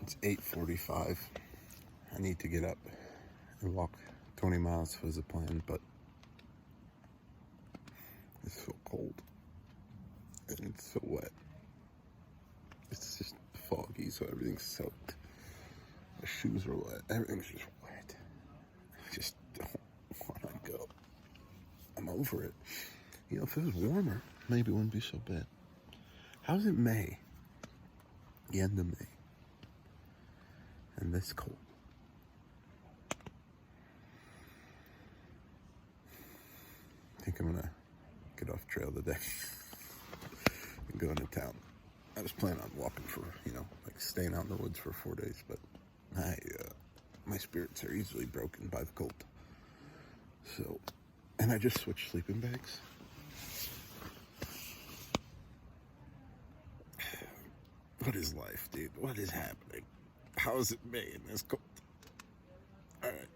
It's 8:45. I need to get up and walk 20 miles was the plan, but it's so cold and it's so wet. It's just foggy, so everything's soaked. My shoes are wet. Everything's just wet. I just don't want to go. I'm over it. You know, if it was warmer, maybe it wouldn't be so bad. How's it May? The end of May. And this cold. I think I'm gonna get off trail today and go into town. I was planning on walking for, like staying out in the woods for 4 days, but my spirits are easily broken by the cold. So, and I just switched sleeping bags. What is life, dude? What is happening? How is it May in this cold? All right.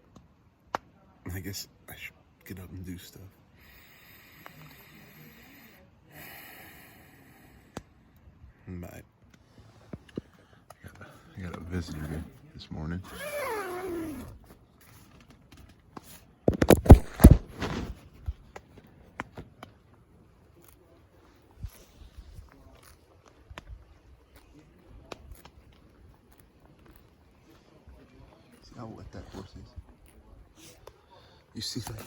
I guess I should get up and do stuff. Bye. I got a visitor this morning. See how wet that horse is? You see that?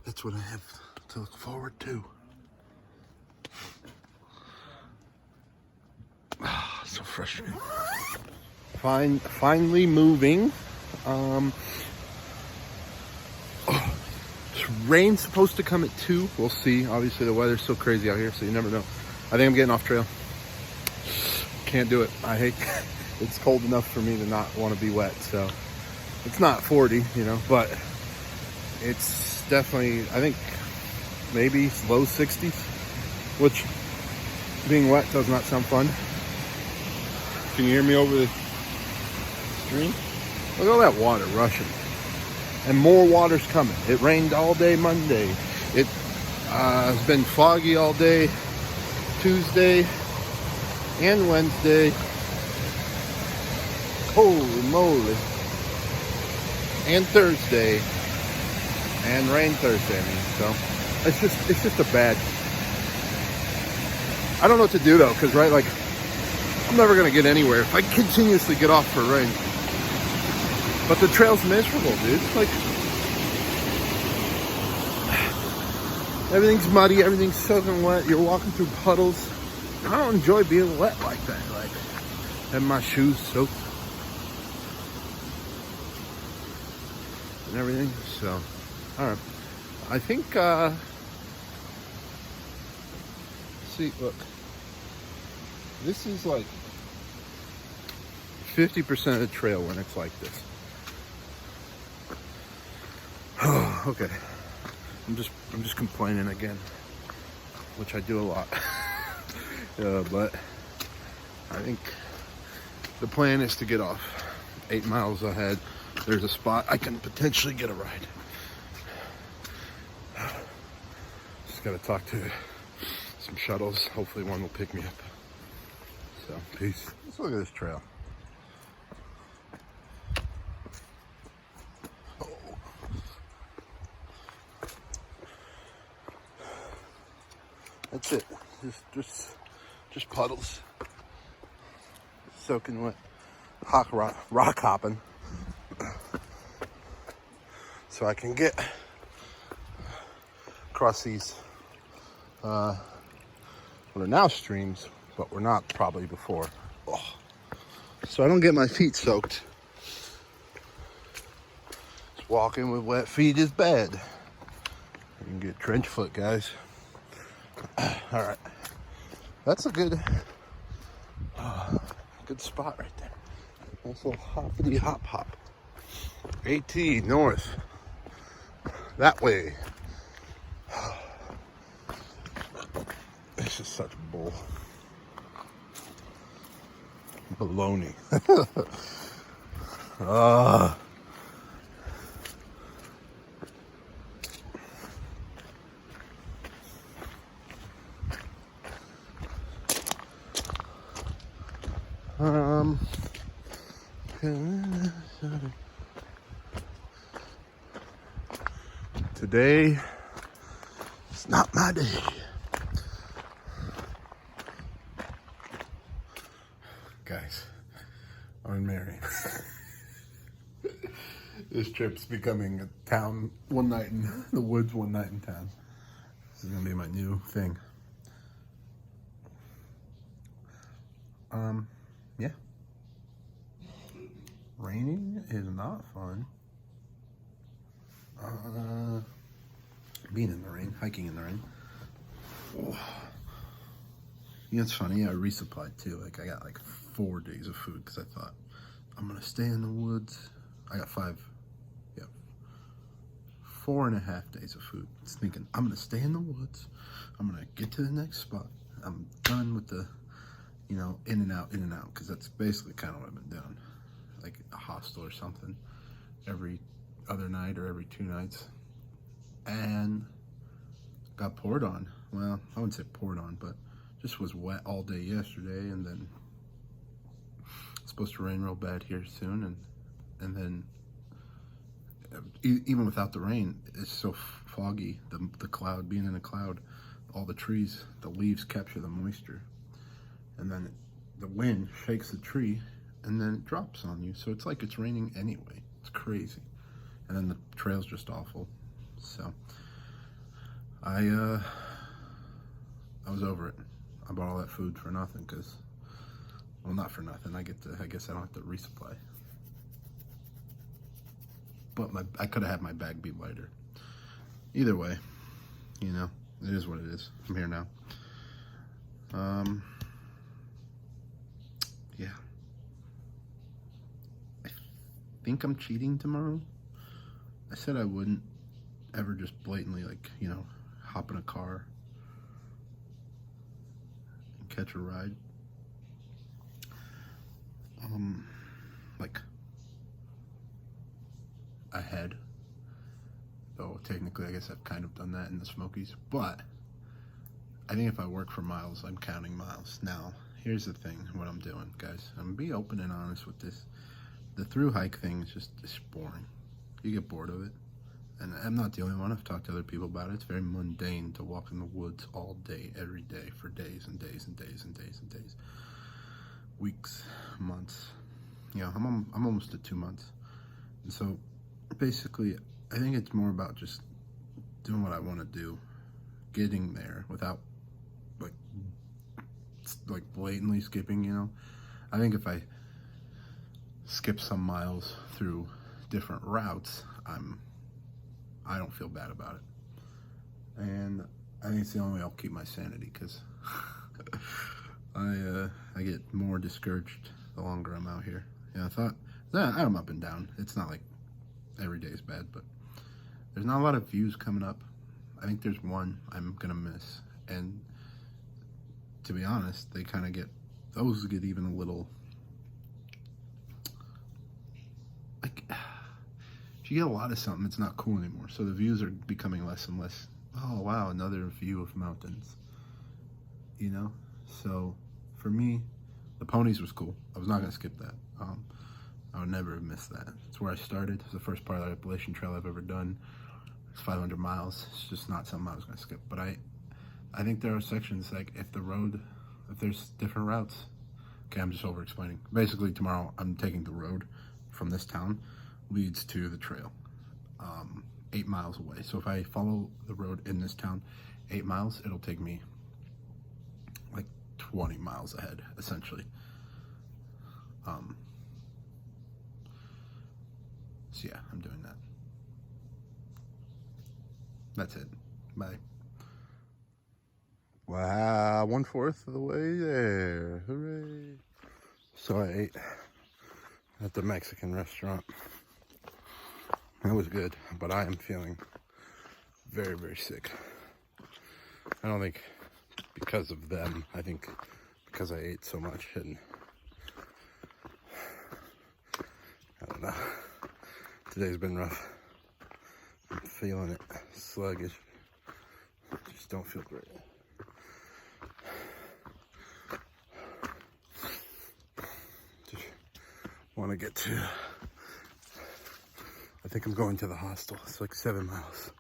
That's what I have to look forward to. So frustrating. Finally moving. Rain's supposed to come at 2. We'll see. Obviously the weather's so crazy out here, so you never know. I think I'm getting off trail. Can't do it. I hate it's cold enough for me to not want to be wet. So it's not 40, but it's definitely, I think maybe low 60s, which being wet does not sound fun. Can you hear me over the stream? Look at all that water rushing. And more water's coming. It rained all day Monday. It has been foggy all day Tuesday and Wednesday. Holy moly. And Thursday. And rain Thursday, So it's just a bad. I don't know what to do though, because I'm never going to get anywhere if I continuously get off for rain. But the trail's miserable, dude. Everything's muddy, everything's soaking wet. You're walking through puddles. I don't enjoy being wet like that. Having my shoes soaked and everything. So, all right. I think, see, look. This is 50% of the trail when it's like this. Oh, okay. I'm just complaining again, which I do a lot. But I think the plan is to get off 8 miles ahead. There's a spot I can potentially get a ride. Just gotta talk to some shuttles. Hopefully one will pick me up. So, peace. Let's look at this trail. Oh. That's it. Just puddles. Soaking wet. Rock hopping. So I can get across these what are now streams, but we're not probably before. Oh. So I don't get my feet soaked. Just walking with wet feet is bad. You can get trench foot, guys. All right, that's a good spot right there. Nice little hoppity hop. AT north. That way. This is such bull. Baloney. Um, today is not my day. Guys, I'm married. This trip's becoming a town one night in the woods, one night in town. This is gonna be my new thing. Yeah. Raining is not fun. Being in the rain, hiking in the rain. Oh. You know, it's funny, I resupplied too. Like, I got like 4 days of food because I thought, I'm gonna stay in the woods. I got 4.5 days of food. It's thinking, I'm gonna stay in the woods. I'm gonna get to the next spot. I'm done with the, you know, in and out, because that's basically kind of what I've been doing. Like a hostel or something every other night or every 2 nights. And got poured on. Well, I wouldn't say poured on, but just was wet all day yesterday, and then it's supposed to rain real bad here soon, and then even without the rain, it's so foggy, the cloud, being in a cloud, all the trees, the leaves capture the moisture, and then the wind shakes the tree and then it drops on you, so it's like it's raining anyway. It's crazy. And then the trail's just awful. So I was over it. I bought all that food for nothing, because, well, not for nothing. I guess I don't have to resupply. But I could have had my bag be lighter. Either way, you know, it is what it is. I'm here now. Yeah. I think I'm cheating tomorrow. I said I wouldn't ever just blatantly, like, you know, hop in a car and catch a ride. Like, ahead. Though technically, I guess I've kind of done that in the Smokies. But I think if I work for miles, I'm counting miles. Now, here's the thing, what I'm doing, guys. I'm gonna be open and honest with this. The through hike thing is just, it's boring. You get bored of it. And I'm not the only one. I've talked to other people about it. It's very mundane to walk in the woods all day, every day, for days and days and days and days and days. Weeks, months. You know, I'm almost at 2 months. And so, basically, I think it's more about just doing what I want to do. Getting there without, like blatantly skipping, you know. I think if I skip some miles through different routes, I don't feel bad about it. And I think it's the only way I'll keep my sanity, because I get more discouraged the longer I'm out here. Yeah, I thought, I'm up and down. It's not like every day is bad, but there's not a lot of views coming up. I think there's one I'm gonna miss, and to be honest, those get even a little, like, if you get a lot of something, it's not cool anymore. So the views are becoming less and less. Oh wow, another view of mountains, you know. So for me, the ponies was cool. I was not gonna skip that. I would never have missed that. It's where I started. It's the first part of the Appalachian Trail I've ever done. It's 500 miles. It's just not something I was gonna skip. But I think there are sections, like if there's different routes. Okay, I'm just over explaining. Basically, tomorrow I'm taking the road from this town, leads to the trail, 8 miles away. So if I follow the road in this town 8 miles, it'll take me like 20 miles ahead, essentially. So yeah, I'm doing that. That's it. Bye. Wow, 1/4 of the way there. Hooray. So I ate at the Mexican restaurant. That was good, but I am feeling very, very sick. I don't think because of them. I think because I ate so much, and I don't know. Today's been rough. I'm feeling it. Sluggish. Just don't feel great. want to get to. I think I'm going to the hostel. It's like 7 miles.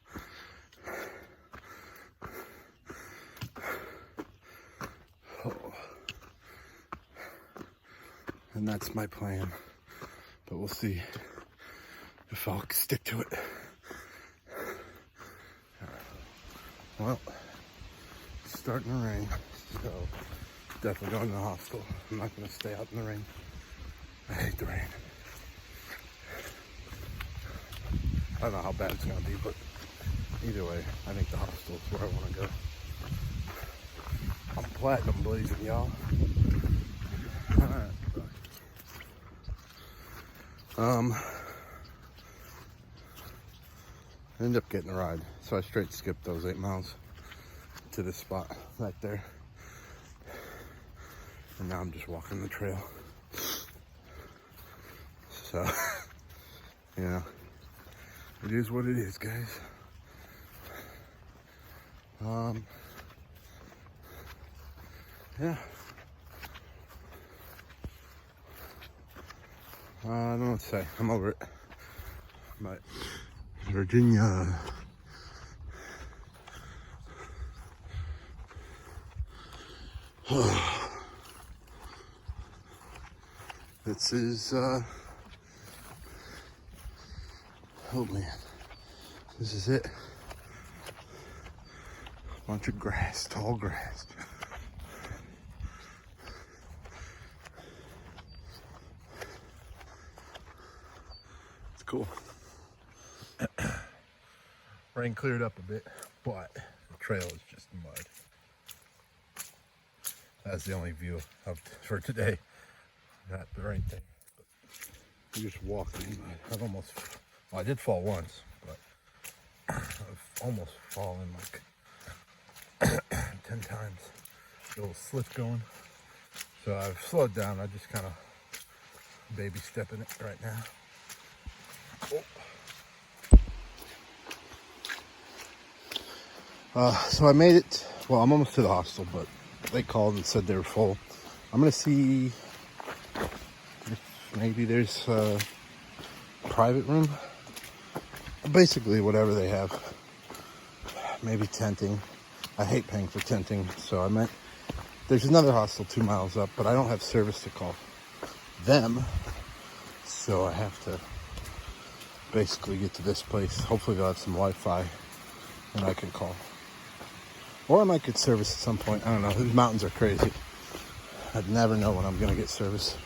Oh. And that's my plan. But we'll see if I'll stick to it. Well, it's starting to rain, so definitely going to the hostel. I'm not going to stay out in the rain. I hate the rain. I don't know how bad it's going to be, but either way, I think the hostel is where I want to go. I'm platinum blazing, y'all. Alright. I ended up getting a ride, so I straight skipped those 8 miles to this spot right there. And now I'm just walking the trail. So, you know, it is what it is, guys. Yeah. I don't know what to say. I'm over it. But Virginia. This is, oh man, this is it. A bunch of grass, tall grass. It's cool. Rain cleared up a bit, but the trail is just mud. That's the only view for today. Not the rain thing. But you're just walking. I've almost, well, I did fall once, but I've almost fallen like 10 times. A little slip going. So I've slowed down. I just kind of baby stepping it right now. Oh. So I made it. Well, I'm almost to the hostel, but they called and said they were full. I'm gonna see if maybe there's a private room. Basically, whatever they have. Maybe tenting. I hate paying for tenting, so I meant there's another hostel 2 miles up, but I don't have service to call them, so I have to basically get to this place. Hopefully, they'll have some Wi-Fi, and I can call. Or I might get service at some point. I don't know. These mountains are crazy. I'd never know when I'm going to get service.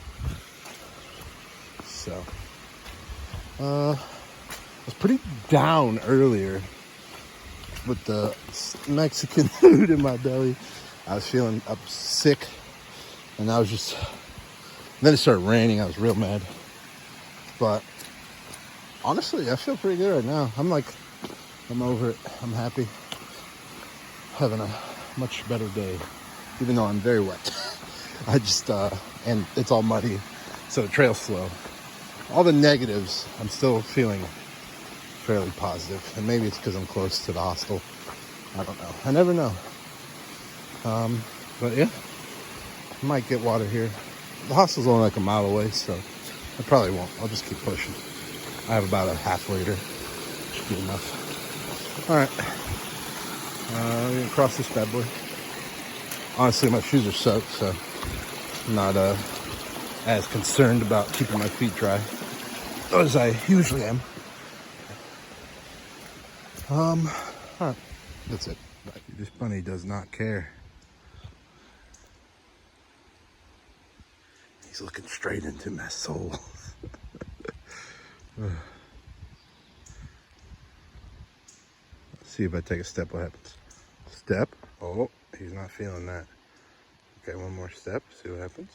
So, I was pretty down earlier with the Mexican food in my belly. I was feeling up sick. And I was just... Then it started raining. I was real mad. But honestly, I feel pretty good right now. I'm over it. I'm happy. Having a much better day, even though I'm very wet. I just, and it's all muddy, so the trail's slow. All the negatives, I'm still feeling fairly positive. And maybe it's because I'm close to the hostel. I don't know. I never know. But yeah, I might get water here. The hostel's only like a mile away, so I probably won't. I'll just keep pushing. I have about a half liter. Should be enough. All right. We're gonna cross this bad boy. Honestly, my shoes are soaked, so I'm not as concerned about keeping my feet dry as I usually am. All right, that's it. Bye. This bunny does not care. He's looking straight into my soul. Let's see if I take a step, what happens? Step. Oh, he's not feeling that. Okay, one more step. See what happens.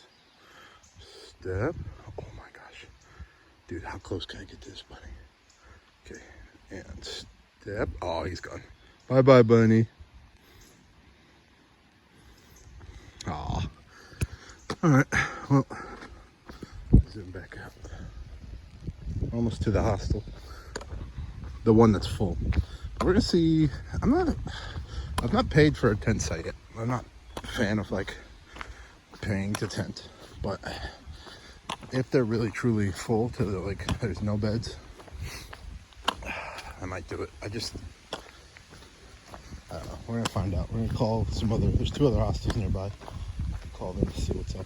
Step. Oh my gosh. Dude, how close can I get to this bunny? Okay, and step. Oh, he's gone. Bye-bye, bunny. Aw. All right, well, zoom back up. Almost to the hostel. The one that's full. We're gonna see. I've not paid for a tent site yet. I'm not a fan of like paying to tent, but If they're really truly full to the, like there's no beds, I might do it. I don't know. We're gonna find out. We're gonna call there's 2 other hostels nearby. Call them to see what's up.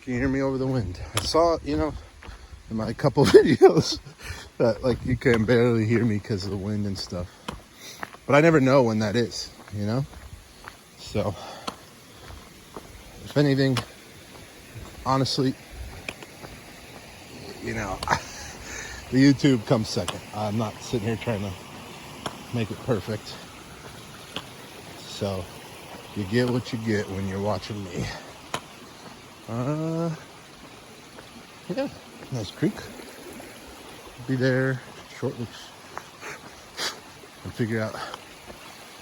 Can you hear me over the wind? I saw, in my couple videos that like you can barely hear me because of the wind and stuff. But I never know when that is, So, if anything, honestly, the YouTube comes second. I'm not sitting here trying to make it perfect. So, you get what you get when you're watching me. Yeah, nice creek. Be there shortly and figure out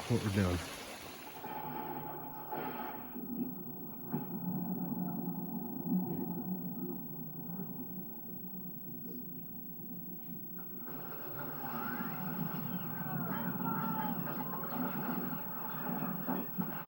what we're doing.